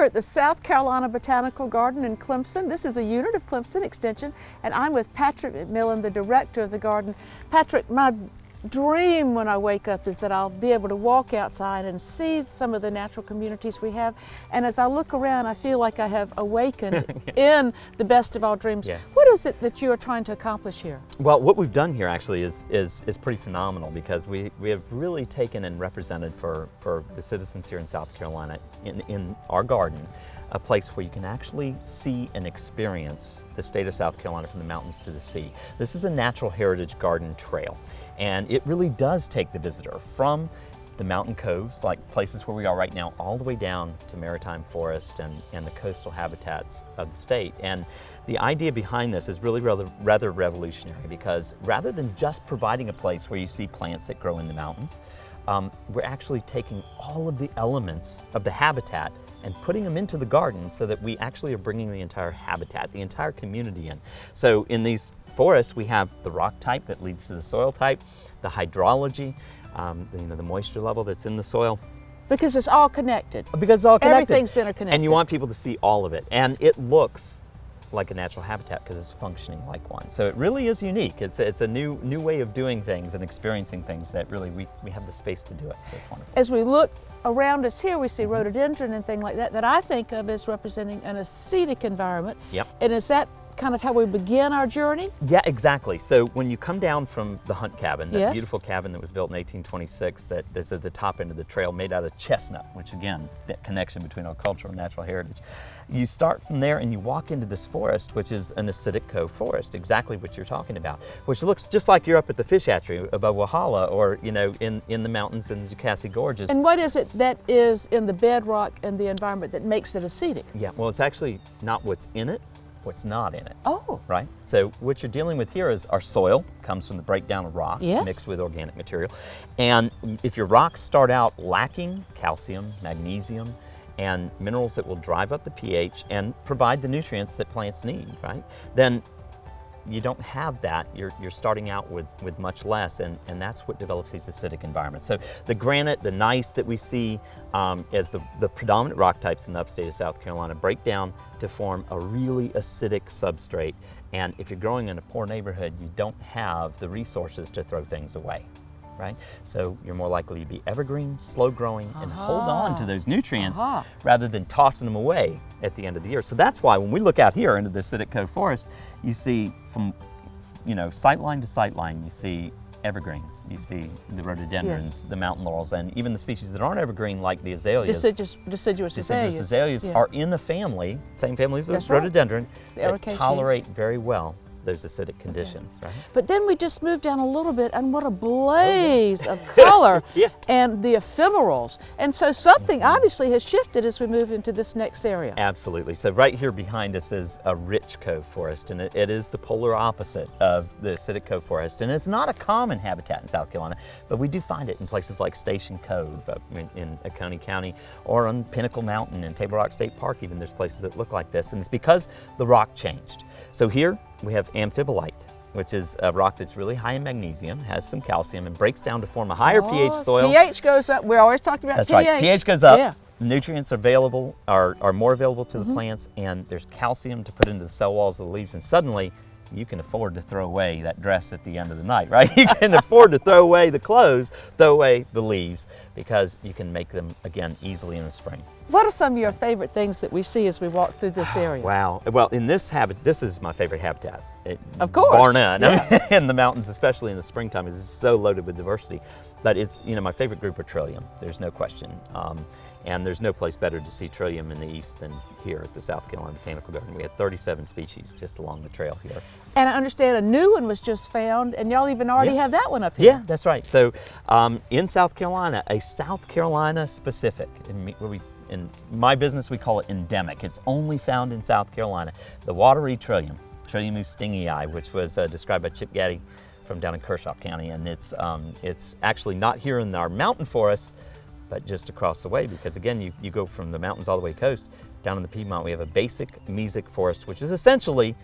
We're at the South Carolina Botanical Garden in Clemson. This is a unit of Clemson Extension, and I'm with Patrick McMillan, the director of the garden. Patrick, my dream when I wake up is that I'll be able to walk outside and see some of the natural communities we have. And as I look around, I feel like I have awakened in the best of all dreams. Yeah. What is it that you are trying to accomplish here? Well, what we've done here actually is pretty phenomenal, because we have really taken and represented for the citizens here in South Carolina in our garden a place where you can actually see and experience the state of South Carolina from the mountains to the sea. This is the Natural Heritage Garden Trail, and it really does take the visitor from the mountain coves, like places where we are right now, all the way down to maritime forest and the coastal habitats of the state. And the idea behind this is really rather revolutionary, because rather than just providing a place where you see plants that grow in the mountains, we're actually taking all of the elements of the habitat and putting them into the garden, so that we actually are bringing the entire habitat, the entire community in. So in these forests, we have the rock type that leads to the soil type, the hydrology, the moisture level that's in the soil. Because it's all connected. Because it's all connected. Everything's interconnected. And you want people to see all of it. And it looks like a natural habitat because it's functioning like one. So it really is unique. It's a new way of doing things and experiencing things that really we have the space to do it. So it's wonderful. As we look around us here, we see rhododendron and things like that I think of as representing an ascetic environment. Yep. And is that kind of how we begin our journey? Yeah, exactly. So when you come down from the Hunt Cabin, that Yes. beautiful cabin that was built in 1826, that is at the top end of the trail, made out of chestnut, which again, that connection between our culture and natural heritage. You start from there and you walk into this forest, which is an acidic cove forest, exactly what you're talking about, which looks just like you're up at the fish hatchery above Walhalla, or in the mountains in the Jocassee Gorges. And what is it that is in the bedrock and the environment that makes it acidic? Yeah, well, it's actually not what's in it, what's not in it. Oh. Right? So what you're dealing with here is our soil comes from the breakdown of rocks Yes. mixed with organic material. And if your rocks start out lacking calcium, magnesium, and minerals that will drive up the pH and provide the nutrients that plants need, right? Then you don't have that. You're starting out with much less, and that's what develops these acidic environments. So the granite, the gneiss that we see as the predominant rock types in the upstate of South Carolina break down to form a really acidic substrate. And if you're growing in a poor neighborhood, you don't have the resources to throw things away, right? So you're more likely to be evergreen, slow growing, and hold on to those nutrients rather than tossing them away at the end of the year. So that's why when we look out here into the acidic cove forest, you see from sight line to sight line, you see evergreens, you see the rhododendrons, Yes. the mountain laurels, and even the species that aren't evergreen, like the azaleas. Deciduous Azaleas Yeah. are in a family, same family as the That's right. rhododendron, The that ericaceae. tolerate very well those acidic conditions, right? But then we just moved down a little bit, and what a blaze of color Yeah. and the ephemerals. And so something obviously has shifted as we move into this next area. Absolutely. So right here behind us is a rich cove forest, and it is the polar opposite of the acidic cove forest. And it's not a common habitat in South Carolina, but we do find it in places like Station Cove up in Oconee County, or on Pinnacle Mountain in Table Rock State Park even. There's places that look like this, and it's because the rock changed. So here we have amphibolite, which is a rock that's really high in magnesium, has some calcium, and breaks down to form a higher pH soil. pH goes up. We're always talking about That's pH. right. pH goes up. Yeah. Nutrients are more available to the plants, and there's calcium to put into the cell walls of the leaves, and suddenly you can afford to throw away that dress at the end of the night, right? You can afford to throw away the clothes, throw away the leaves, because you can make them again easily in the spring. What are some of your favorite things that we see as we walk through this area? Wow. Well, in this this is my favorite habitat. Of course. Bar none. Yeah. I mean, in the mountains, especially in the springtime, it's so loaded with diversity. But it's, my favorite group are trillium. There's no question. And there's no place better to see trillium in the east than here at the South Carolina Botanical Garden. We had 37 species just along the trail here. And I understand a new one was just found, and y'all even already Yeah. have that one up here. Yeah, that's right. So in South Carolina, a South Carolina specific, in my business we call it endemic. It's only found in South Carolina. The watery trillium, Trillium stingii, which was described by Chip Gaddy from down in Kershaw County. And it's actually not here in our mountain forests, but just across the way, because again, you go from the mountains all the way coast. Down in the Piedmont, we have a basic mesic forest, which is essentially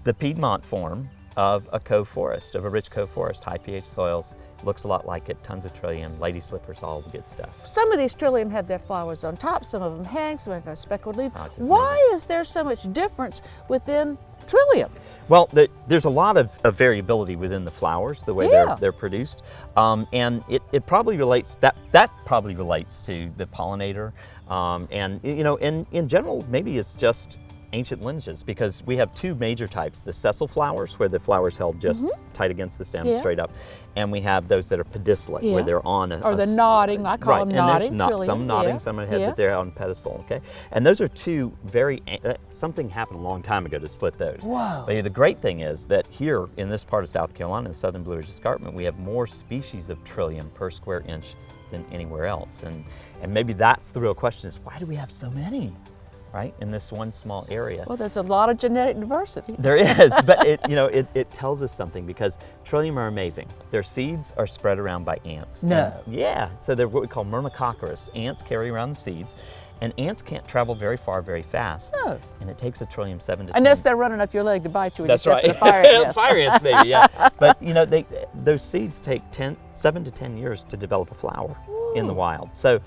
the Piedmont form of a cove forest, of a rich cove forest, high pH soils, looks a lot like it, tons of trillium, lady slippers, all the good stuff. Some of these trillium have their flowers on top, some of them hang, some of them have speckled leaves. Oh, it's just Why amazing. is there so much difference within trillium? Well, there's a lot of variability within the flowers, the way Yeah. they're produced, and it probably relates, that probably relates to the pollinator, and you know, in general, maybe it's just ancient lineages, because we have two major types: the sessile flowers, where the flowers held just tight against the stem, Yeah. straight up, and we have those that are pedicellate, Yeah. where they're on Or the nodding, I call them and nodding there's trillium, some nodding, yeah. some ahead, Yeah. but they're on pedestal, okay? And those are two very, something happened a long time ago to split those. Whoa. But the great thing is that here in this part of South Carolina, the Southern Blue Ridge Escarpment, we have more species of trillium per square inch than anywhere else. And maybe that's the real question, is why do we have so many, right, in this one small area? Well, there's a lot of genetic diversity. There is, but it tells us something, because trillium are amazing. Their seeds are spread around by ants. No. And yeah, so they're what we call myrmecophorus. Ants carry around the seeds, and ants can't travel very far very fast. No. And it takes a trillium 7 to 10. Unless they're running up your leg to bite you when That's you step right. in a fire ant nest. Fire ants, maybe, yeah. But you know, those seeds take 7 to 10 years to develop a flower in the wild. So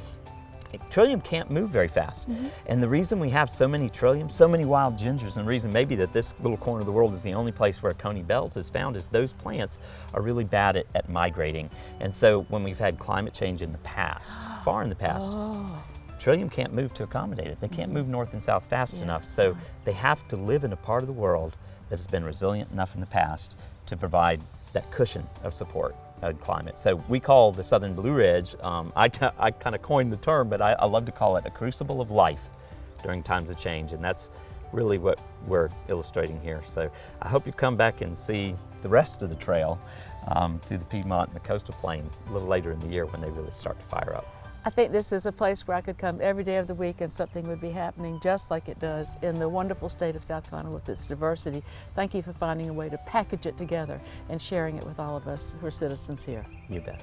trillium can't move very fast. And the reason we have so many trillium, so many wild gingers, and the reason maybe that this little corner of the world is the only place where Coney bells is found, is those plants are really bad at migrating. And so when we've had climate change in the past, far in the past, trillium can't move to accommodate it. They can't move north and south fast enough. So they have to live in a part of the world that has been resilient enough in the past to provide that cushion of support of climate. So we call the Southern Blue Ridge, I kind of coined the term, but I love to call it a crucible of life during times of change. And that's really what we're illustrating here. So I hope you come back and see the rest of the trail through the Piedmont and the coastal plain a little later in the year, when they really start to fire up. I think this is a place where I could come every day of the week and something would be happening just like it does in the wonderful state of South Carolina with its diversity. Thank you for finding a way to package it together and sharing it with all of us who are citizens here. You bet.